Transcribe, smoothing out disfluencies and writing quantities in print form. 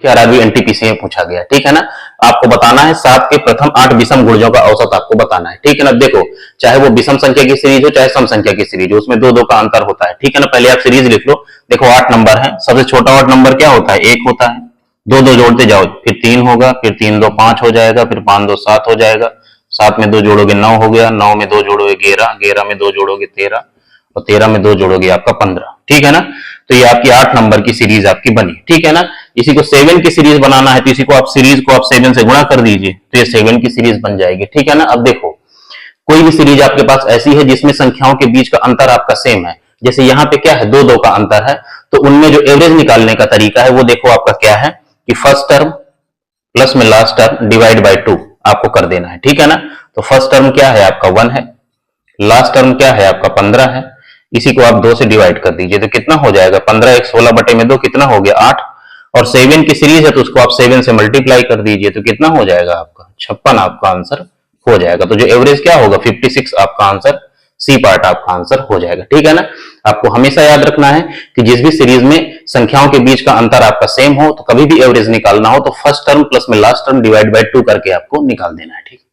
11वीं एनटीपीसी में पूछा गया, ठीक है ना। आपको बताना है 7 के प्रथम 8 विषम गुणजों का औसत आपको बताना है, ठीक है ना। देखो चाहे वो विषम संख्या की सीरीज हो चाहे सम संख्या की सीरीज हो, उसमें दो दो का अंतर होता है, ठीक है ना। पहले आप सीरीज लिख लो। देखो 8 नंबर है, सबसे छोटा ऑड नंबर क्या होता है, 1 होता है। दो दो जोड़ते जाओ, फिर 3 होगा, फिर 3 2 5 हो जाएगा, फिर 5 2 7 हो जाएगा, 7 में 2 जोड़ोगे 9 हो गया, 9 में 2 जोड़ोगे 11, 11 में 2 जोड़ोगे 13 और 13 में 2 जोड़ोगे आपका 15, ठीक है ना। तो ये आपकी 8 नंबर की सीरीज आपकी बनी, ठीक है ना। इसी को 7 की सीरीज बनाना है तो इसी को आप सीरीज को आप 7 से गुणा कर दीजिए तो ये 7 की सीरीज बन जाएगी, ठीक है ना। अब देखो कोई भी सीरीज आपके पास ऐसी है जिसमें संख्याओं के बीच का अंतर आपका सेम है, जैसे यहाँ पे क्या है, दो दो का अंतर है, तो उनमें जो एवरेज निकालने का तरीका है वो देखो आपका क्या है कि फर्स्ट टर्म प्लस में लास्ट टर्म डिवाइड बाय 2 आपको कर देना है, ठीक है ना। तो फर्स्ट टर्म क्या है आपका 1 है, लास्ट टर्म क्या है आपका 15 है, इसी को आप 2 से डिवाइड कर दीजिए तो कितना हो जाएगा 15 एक 16 बटे में 2 कितना हो गया 8, और 7 की सीरीज है तो उसको आप 7 से मल्टीप्लाई कर दीजिए तो कितना हो जाएगा आपका 56 आपका आंसर हो जाएगा। तो जो एवरेज क्या होगा 56 आपका आंसर, सी पार्ट आपका आंसर हो जाएगा, ठीक है ना। आपको हमेशा याद रखना है कि जिस भी सीरीज में संख्याओं के बीच का अंतर आपका सेम हो तो कभी भी एवरेज निकालना हो तो फर्स्ट टर्म प्लस में लास्ट टर्म डिवाइड बाय 2 करके आपको निकाल देना है, ठीक है।